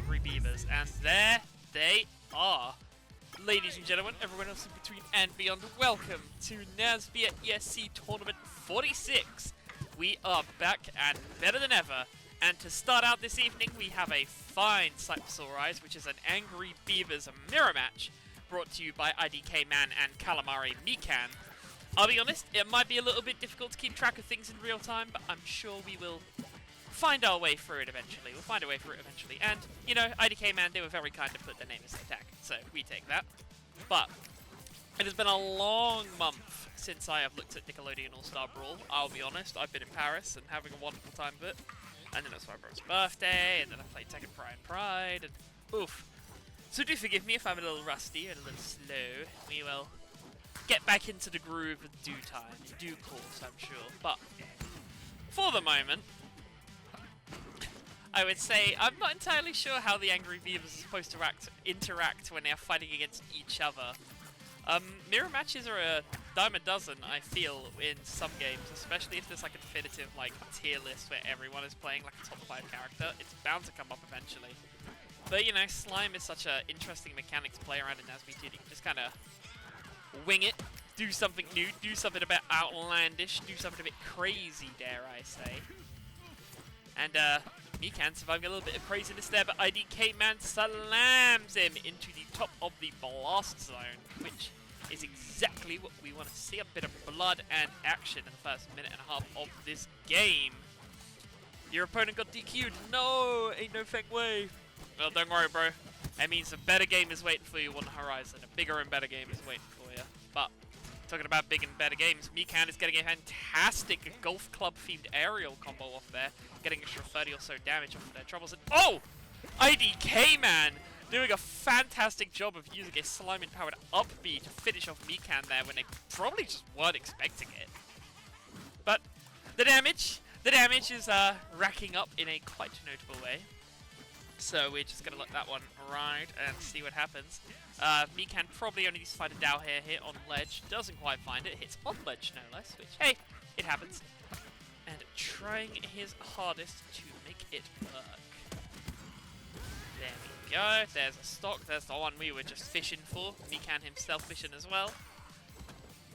Angry Beavers, and there they are. Ladies and gentlemen, everyone else in between and beyond, welcome to NASB at ESC Tournament 46. We are back and better than ever. And to start out this evening, we have a fine sight for sore eyes, which is an Angry Beavers mirror match, brought to you by Idkman and Calamari Mikan. I'll be honest, it might be a little bit difficult to keep track of things in real time, but I'm sure we will find our way through it eventually. We'll find a way through it eventually. And, you know, IDKman, they were very kind to put their name as the attack, so we take that. But it has been a long month since I have looked at Nickelodeon All-Star Brawl. I'll be honest, I've been in Paris and having a wonderful time of it. And then it was my brother's birthday, and then I played TEKKEN Pride, and oof. So do forgive me if I'm a little rusty and a little slow. We will get back into the groove in due time, in due course, I'm sure. But for the moment, I would say I'm not entirely sure how the Angry Beavers are supposed to interact when they are fighting against each other. Mirror matches are a dime a dozen, I feel, in some games, especially if there's like a definitive like tier list where everyone is playing like a top 5 character. It's bound to come up eventually. But you know, Slime is such an interesting mechanic to play around in NASB 2. You can just kind of wing it, do something new, do something a bit outlandish, do something a bit crazy, dare I say. And Mikan surviving a little bit of craziness there, but IDKman slams him into the top of the blast zone, which is exactly what we want to see. A bit of blood and action in the first minute and a half of this game. Your opponent got DQ'd. No, ain't no fake way. Well, don't worry, bro. That means a better game is waiting for you on the horizon. A bigger and better game is waiting for you. But talking about big and better games, Mikan is getting a fantastic golf club themed aerial combo off there, getting extra 30 or so damage off of their troubles. And oh! IDKman doing a fantastic job of using a slime empowered up B to finish off Mikan there when they probably just weren't expecting it. But the damage is racking up in a quite notable way. So we're just going to let that one ride and see what happens. Mikan probably only needs to find a down air here on ledge. Doesn't quite find it. Hits on ledge, no less. Which, hey, it happens. And trying his hardest to make it work. There we go. There's a stock. There's the one we were just fishing for. Mikan himself fishing as well.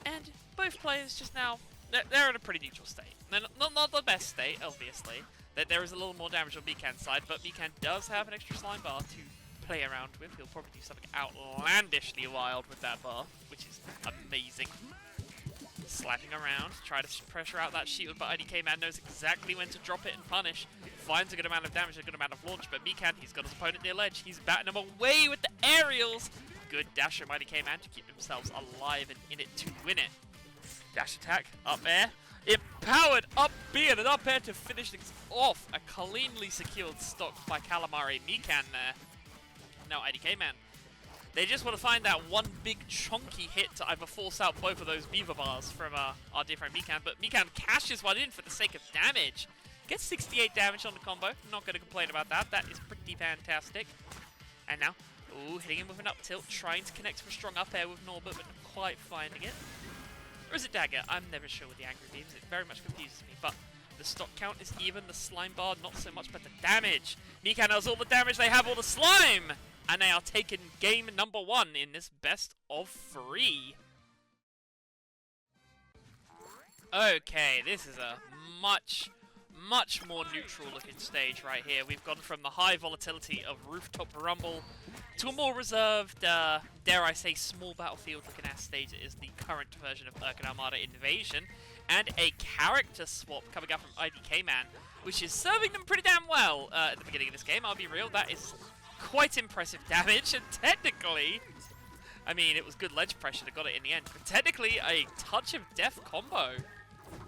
And both players just now, they're in a pretty neutral state. They're not the best state, obviously. That there is a little more damage on Mikan's side, but Mikan does have an extra slime bar to play around with. He'll probably do something outlandishly wild with that bar, which is amazing. Slapping around, try to pressure out that shield, but IDKman knows exactly when to drop it and punish. Finds a good amount of damage, a good amount of launch, but Mikan, he's got his opponent near ledge. He's batting him away with the aerials. Good dash from IDKman to keep themselves alive and in it to win it. Dash attack, up air. Empowered up B and an up air to finish things off. A cleanly secured stock by Calamari Mikan there. Now IDKman. They just want to find that one big chunky hit to either force out both of those beaver bars from our dear friend Mikan, but Mikan cashes one in for the sake of damage. Gets 68 damage on the combo. Not going to complain about that. That is pretty fantastic. And now, ooh, hitting him with an up tilt, trying to connect for a strong up air with Norbert, but not quite finding it. Or is it dagger? I'm never sure with the Angry Beavers. It very much confuses me. But the stock count is even. The slime bar, not so much, but the damage. Mikan has all the damage. They have all the slime. And they are taking game number 1 in this best of 3. Okay, this is a much more neutral looking stage right here. We've gone from the high volatility of Rooftop Rumble to a more reserved, dare I say, small battlefield looking ass stage that is the current version of Urken Armada Invasion, and a character swap coming out from IDKman, which is serving them pretty damn well at the beginning of this game. I'll be real, that is quite impressive damage, and technically, I mean, it was good ledge pressure that got it in the end, but technically a touch of death combo.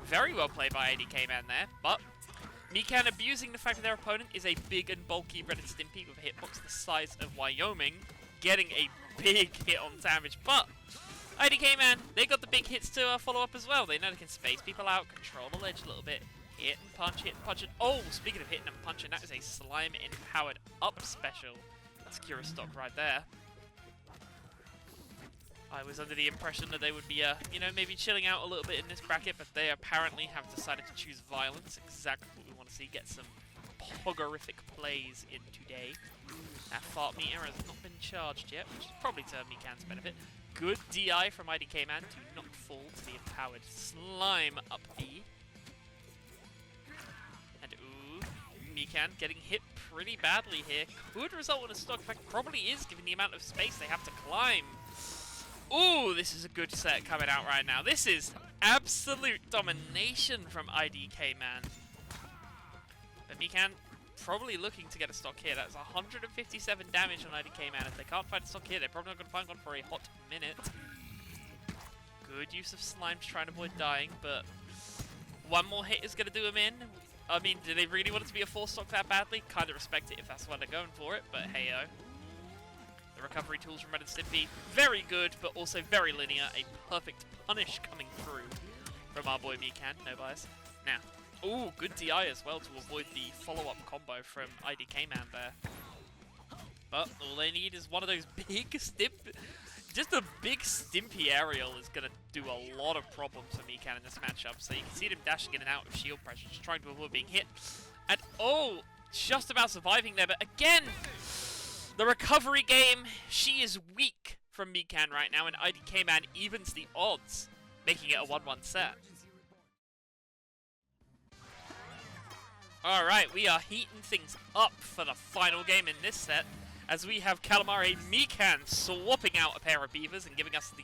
Very well played by IDKman there, but Mikan abusing the fact that their opponent is a big and bulky Red and Stimpy with a hitbox the size of Wyoming, getting a big hit on damage, but IDKman, they got the big hits to follow up as well. They know they can space people out, control the ledge a little bit, hit and punch, and oh, speaking of hitting and punching, that is a slime empowered up special. That's Kira stock right there. I was under the impression that they would be, you know, maybe chilling out a little bit in this bracket, but they apparently have decided to choose violence. Exactly what we want to see. Get some poggerific plays in today. That fart meter has not been charged yet, which is probably to Mikan's benefit. Good DI from Idkman to not fall to the empowered slime up B. And ooh, Mikan getting hit pretty badly here. Could result in a stock. In fact, probably is, given the amount of space they have to climb. Ooh, this is a good set coming out right now. This is absolute domination from Idkman. But Mikan probably looking to get a stock here. That's 157 damage on Idkman. If they can't find a stock here, they're probably not going to find one for a hot minute. Good use of slime to try and avoid dying, but one more hit is going to do him in. I mean, do they really want it to be a 4-stock that badly? Kind of respect it if that's why they're going for it, but hey-oh. The recovery tools from Red and Stimpy, very good, but also very linear. A perfect punish coming through from our boy Mikan, no bias. Now, ooh, good DI as well to avoid the follow-up combo from Idkman there. But all they need is one of those big just a big Stimpy aerial is going to do a lot of problems for Mikan in this matchup. So you can see them dashing in and out of shield pressure, just trying to avoid being hit. And oh, just about surviving there, but again, the recovery game, she is weak from Mikan right now, and Idkman evens the odds, making it a 1-1 set. Alright, we are heating things up for the final game in this set, as we have Calamari Mikan swapping out a pair of Beavers and giving us the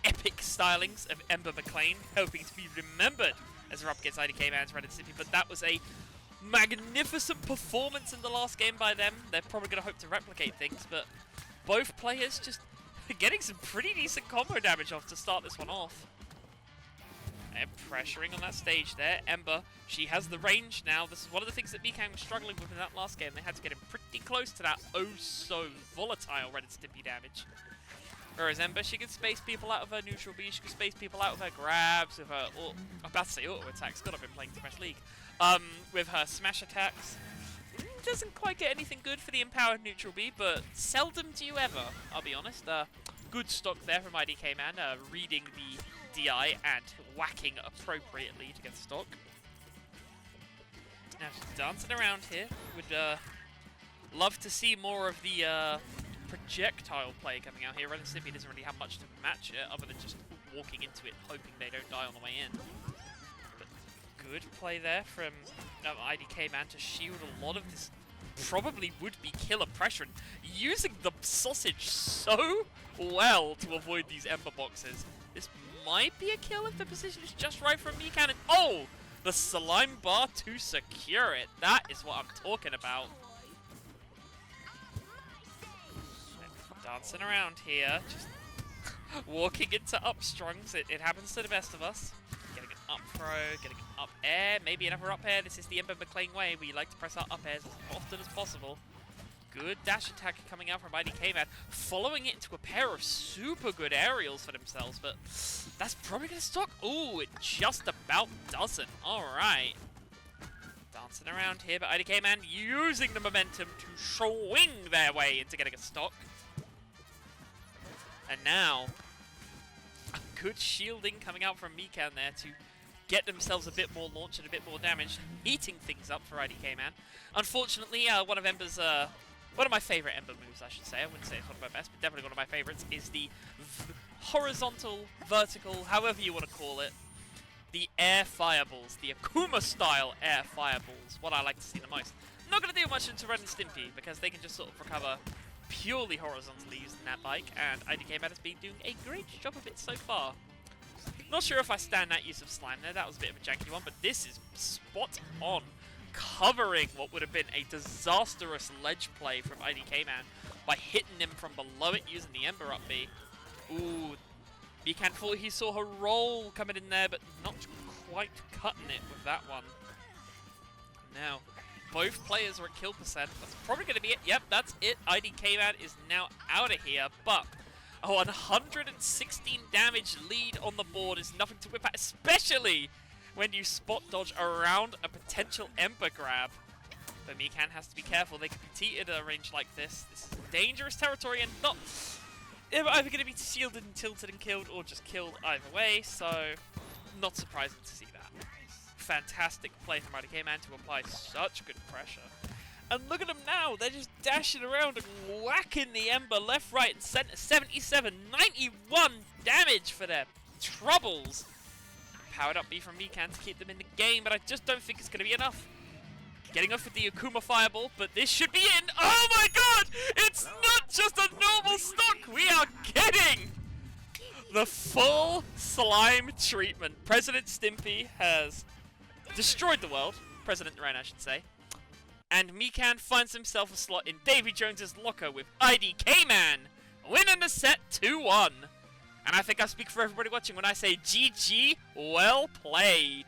epic stylings of Ember McLain, hoping to be remembered as we're up against Idkman's Red and Stimpy, but that was a magnificent performance in the last game by them. They're probably going to hope to replicate things, but both players just getting some pretty decent combo damage off to start this one off. And pressuring on that stage there. Ember, she has the range now. This is one of the things that Mikan was struggling with in that last game. They had to get him pretty close to that oh-so-volatile Red and Stimpy damage. Whereas Ember, she can space people out of her neutral B, she can space people out of her grabs, with her, I'm about to say auto attacks, God, I've been playing Smash League. With her smash attacks. Doesn't quite get anything good for the empowered neutral B, but seldom do you ever, I'll be honest. Good stock there from Idkman, reading the DI and whacking appropriately to get the stock. Now she's dancing around here. Would love to see more of the projectile play coming out here. Red and Stimpy doesn't really have much to match it, other than just walking into it, hoping they don't die on the way in. But good play there from Idkman to shield a lot of this probably would-be killer pressure, and using the sausage so well to avoid these Ember boxes. This might be a kill if the position is just right from Mikan, and oh! The slime bar to secure it. That is what I'm talking about. Dancing around here, just walking into upstrungs. It happens to the best of us. Getting an up throw, getting an up air, maybe another up air. This is the Ember McLain way. We like to press our up airs as often as possible. Good dash attack coming out from Idkman, following it into a pair of super good aerials for themselves, but that's probably going to stock. Ooh, it just about doesn't. Alright. Dancing around here, but Idkman using the momentum to swing their way into getting a stock. And now, a good shielding coming out from Mikan there to get themselves a bit more launch and a bit more damage, heating things up for Idkman. Unfortunately, one of my favourite Ember moves, I should say. I wouldn't say it's one of my best, but definitely one of my favourites is the horizontal, vertical, however you want to call it, the air fireballs, the Akuma-style air fireballs, what I like to see the most. I'm not going to do much into Red and Stimpy, because they can just sort of recover purely horizontally using that bike, and Idkman has been doing a great job of it so far. Not sure if I stand that use of slime there, that was a bit of a janky one, but this is spot on, covering what would have been a disastrous ledge play from Idkman by hitting him from below it using the Ember up B. Ooh, Mikan thought he saw her roll coming in there, but not quite cutting it with that one. Now, both players are at kill percent. That's probably going to be it. Yep, that's it. Idkman is now out of here, but a 116 damage lead on the board is nothing to whip at, especially when you spot dodge around a potential Ember grab. But Mikan has to be careful. They can be teetered at a range like this. This is dangerous territory, and not either going to be shielded and tilted and killed, or just killed either way, so not surprising to see that. fantastic play from Idkman to apply such good pressure. And look at them now, they're just dashing around and whacking the Ember left, right, and center. 77, 91 damage for their troubles. Powered up B from Mikan to keep them in the game, but I just don't think it's going to be enough. Getting off with the Akuma Fireball, but this should be in. Oh my god! It's not just a normal stock! We are getting the full slime treatment. President Stimpy has destroyed the world. President Ryan, I should say. And Mikan finds himself a slot in Davy Jones's locker with Idkman, winning the set 2-1. And I think I speak for everybody watching when I say GG, well played.